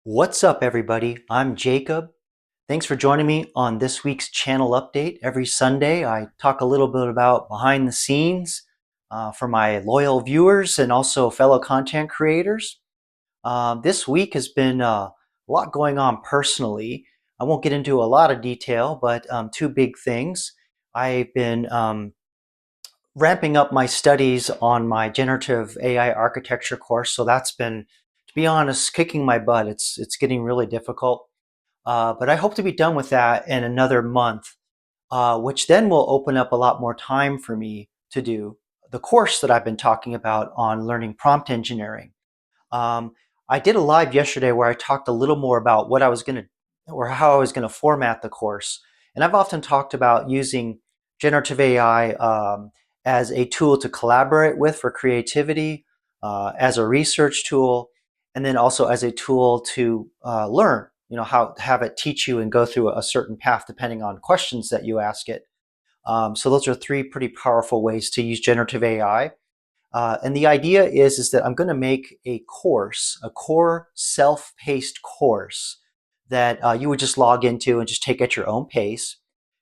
What's up, everybody? I'm Jacob. Thanks for joining me on this week's channel update. Every Sunday, I talk a little bit about behind the scenes for my loyal viewers and also fellow content creators. This week has been a lot going on personally. I won't get into a lot of detail, but two big things. I've been ramping up my studies on my generative AI architecture course, so that's been, to be honest, kicking my butt. It's getting really difficult. But I hope to be done with that in another month, which then will open up a lot more time for me to do the course that I've been talking about on learning prompt engineering. Um, I did a live yesterday where I talked a little more about what I was going to, or how I was going to format the course. And I've often talked about using generative AI as a tool to collaborate with for creativity, as a research tool, and then also as a tool to learn. You know, how have it teach you and go through a certain path depending on questions that you ask it. So those are three pretty powerful ways to use generative AI. And the idea is that I'm going to make a course, a core self-paced course that you would just log into and just take at your own pace.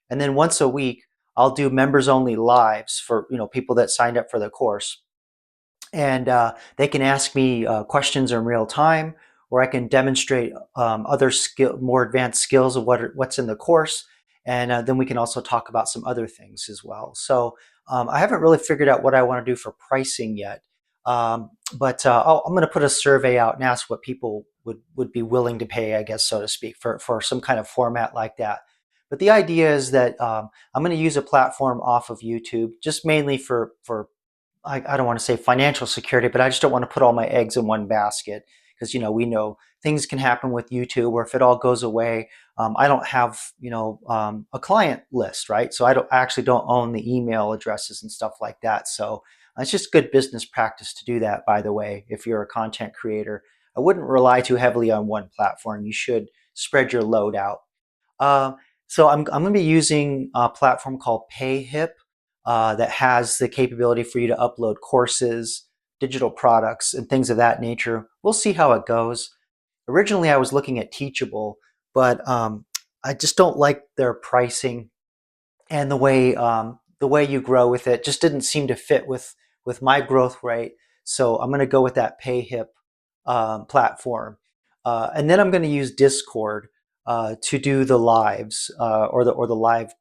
And then once a week, I'll do members only lives for people that signed up for the course, and they can ask me questions in real time, or I can demonstrate other more advanced skills of what's in the course, and then we can also talk about some other things as well. So I haven't really figured out what I want to do for pricing yet, but I'm going to put a survey out and ask what people would be willing to pay, I guess, so to speak, for some kind of format like that. But the idea is that I'm going to use a platform off of YouTube, just mainly for I don't want to say financial security, but I just don't want to put all my eggs in one basket because we know things can happen with YouTube, or if it all goes away, I don't have a client list, right? So I actually don't own the email addresses and stuff like that. So it's just good business practice to do that. By the way, if you're a content creator, I wouldn't rely too heavily on one platform. You should spread your load out. Uh, so I'm going to be using a platform called Payhip that has the capability for you to upload courses, digital products, and things of that nature. We'll see how it goes. Originally, I was looking at Teachable, but I just don't like their pricing, and the way you grow with it just didn't seem to fit with my growth rate. So I'm going to go with that Payhip platform, and then I'm going to use Discord to do the lives or the live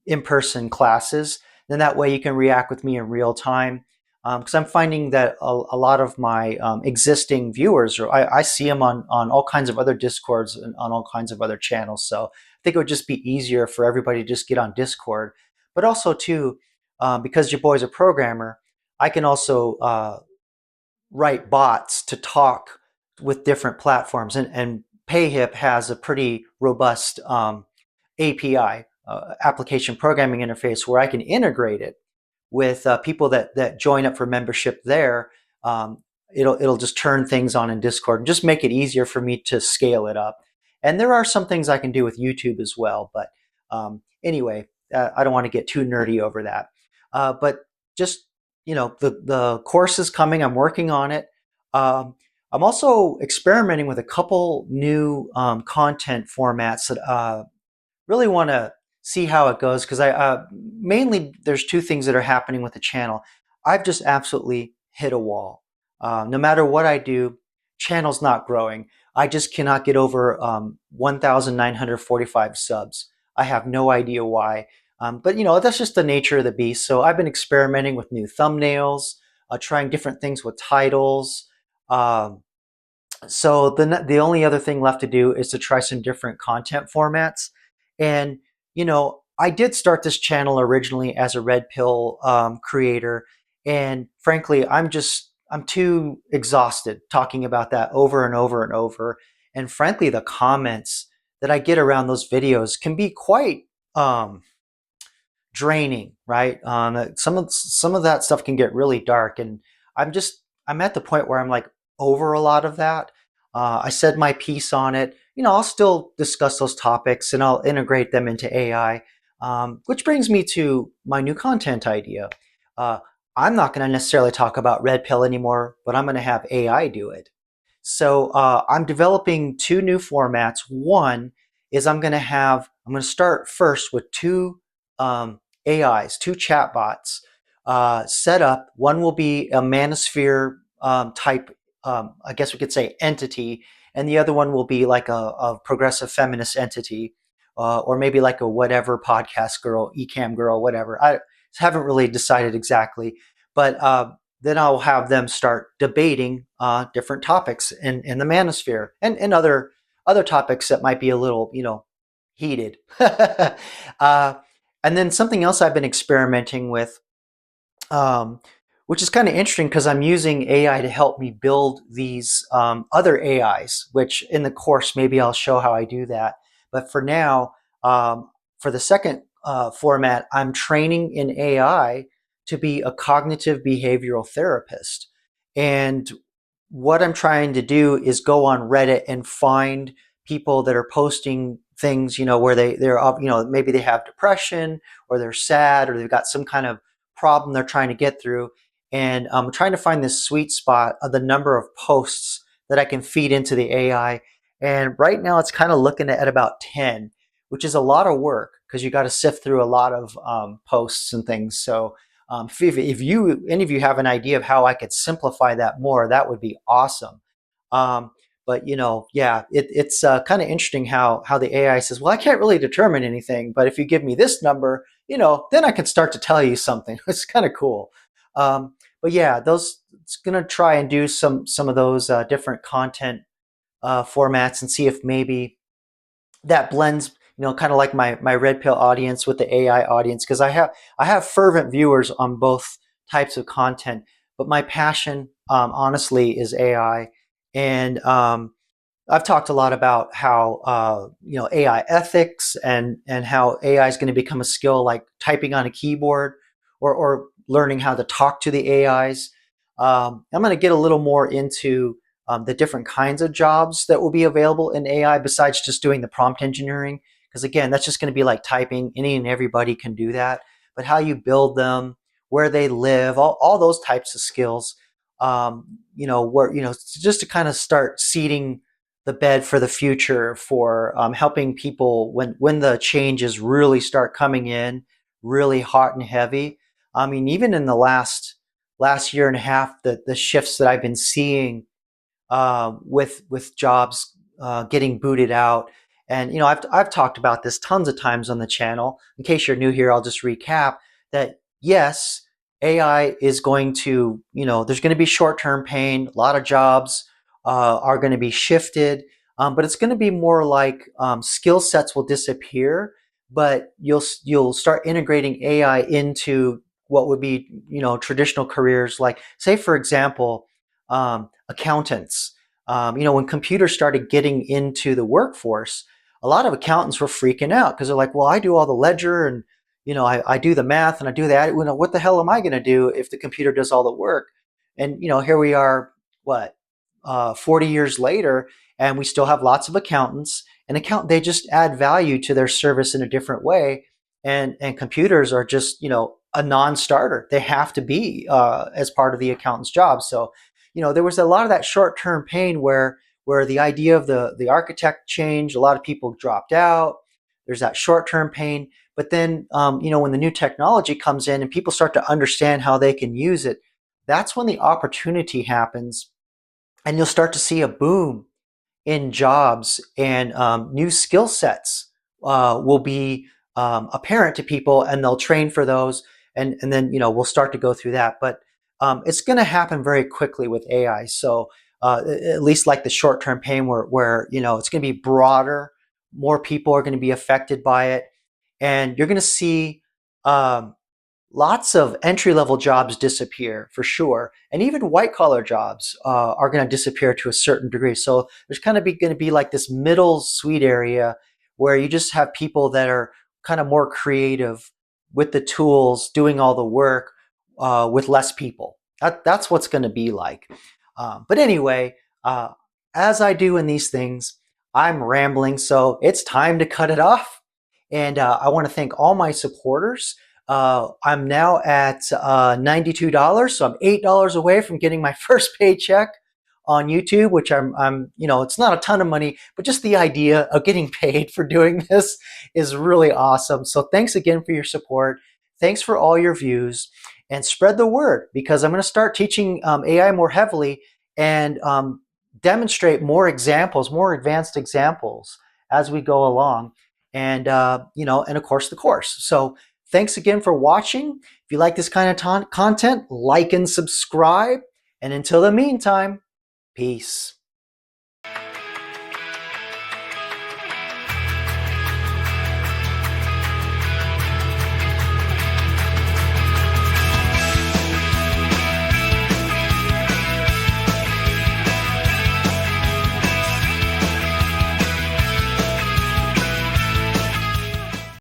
in-person classes. Then that way you can react with me in real time. Because I'm finding that a lot of my existing viewers, or I see them on all kinds of other Discords and on all kinds of other channels. So I think it would just be easier for everybody to just get on Discord. But also too, because your boy's a programmer, I can also write bots to talk with different platforms. And Payhip has a pretty robust API, application programming interface, where I can integrate it with people that join up for membership there. It'll just turn things on in Discord and just make it easier for me to scale it up. And there are some things I can do with YouTube as well. But anyway, I don't want to get too nerdy over that. But just the course is coming. I'm working on it. I'm also experimenting with a couple new content formats that really want to see how it goes, because I mainly there's two things that are happening with the channel. I've just absolutely hit a wall. No matter what I do, channel's not growing. I just cannot get over 1,945 subs. I have no idea why. But that's just the nature of the beast. So I've been experimenting with new thumbnails, trying different things with titles. Um, so the only other thing left to do is to try some different content formats. And I did start this channel originally as a red pill creator, and frankly, I'm too exhausted talking about that over and over and over. And frankly, the comments that I get around those videos can be quite um, draining, right? Some of that stuff can get really dark, and I'm at the point where I'm like over a lot of that. I said my piece on it. I'll still discuss those topics and I'll integrate them into AI. Which brings me to my new content idea. Uh, I'm not going to necessarily talk about red pill anymore, but I'm going to have AI do it. So I'm developing two new formats. One is I'm going to start first with two AIs, two chatbots set up. One will be a Manosphere type, I guess we could say, entity, and the other one will be like a progressive feminist entity, or maybe like a whatever podcast girl, ecam girl, whatever. I haven't really decided exactly, but then I'll have them start debating different topics in the manosphere and other topics that might be a little, heated. And then something else I've been experimenting with, um, which is kind of interesting because I'm using AI to help me build these other AIs, which in the course maybe I'll show how I do that. But for now, for the second format, I'm training in AI to be a cognitive behavioral therapist. And what I'm trying to do is go on Reddit and find people that are posting things, where maybe they have depression or they're sad or they've got some kind of problem they're trying to get through. And I'm trying to find this sweet spot of the number of posts that I can feed into the AI. And right now it's kind of looking at about 10, which is a lot of work because you got to sift through a lot of posts and things. So if any of you have an idea of how I could simplify that more, that would be awesome. Um, but yeah, it's kind of interesting how the AI says, well, I can't really determine anything, but if you give me this number, then I can start to tell you something. It's kind of cool. But yeah, it's gonna try and do some of those different content formats and see if maybe that blends, kind of like my red pill audience with the AI audience, because I have fervent viewers on both types of content, but my passion, honestly, is AI. And I've talked a lot about how AI ethics and how AI is going to become a skill like typing on a keyboard or learning how to talk to the AIs. I'm going to get a little more into the different kinds of jobs that will be available in AI besides just doing the prompt engineering. Because again, that's just going to be like typing. Any and everybody can do that. But how you build them, where they live, all those types of skills. Where just to kind of start seeding the bed for the future for helping people when the changes really start coming in, really hot and heavy. I mean, even in the last year and a half, the shifts that I've been seeing with jobs getting booted out. And I've talked about this tons of times on the channel. In case you're new here, I'll just recap that yes, AI is going to, there's going to be short-term pain. A lot of jobs are going to be shifted, but it's going to be more like skill sets will disappear, but you'll start integrating AI into what would be traditional careers. Like say for example, accountants. When computers started getting into the workforce, a lot of accountants were freaking out because they're like, well, I do all the ledger and I do the math and I do that. What the hell am I going to do if the computer does all the work? And here we are, what, 40 years later, and we still have lots of accountants. And they just add value to their service in a different way. And computers are just a non-starter. They have to be as part of the accountant's job. So there was a lot of that short-term pain where the idea of the architect changed. A lot of people dropped out. There's that short-term pain. But then, when the new technology comes in and people start to understand how they can use it, that's when the opportunity happens, and you'll start to see a boom in jobs and new skill sets will be apparent to people, and they'll train for those, and then we'll start to go through that. But it's going to happen very quickly with AI. So at least like the short-term pain, where it's going to be broader, more people are going to be affected by it, and you're going to see. Um, Lots of entry-level jobs disappear for sure, and even white-collar jobs are going to disappear to a certain degree. So there's kind of going to be like this middle sweet area where you just have people that are kind of more creative with the tools, doing all the work with less people. That's what's going to be like. But anyway, as I do in these things, I'm rambling, so it's time to cut it off. And I want to thank all my supporters. I'm now at $92, so I'm $8 away from getting my first paycheck. on YouTube, which it's not a ton of money, but just the idea of getting paid for doing this is really awesome. So thanks again for your support. Thanks for all your views, and spread the word, because I'm going to start teaching AI more heavily, and demonstrate more examples, more advanced examples as we go along. And, and of course the course. So thanks again for watching. If you like this kind of content, like and subscribe. And until the meantime, peace.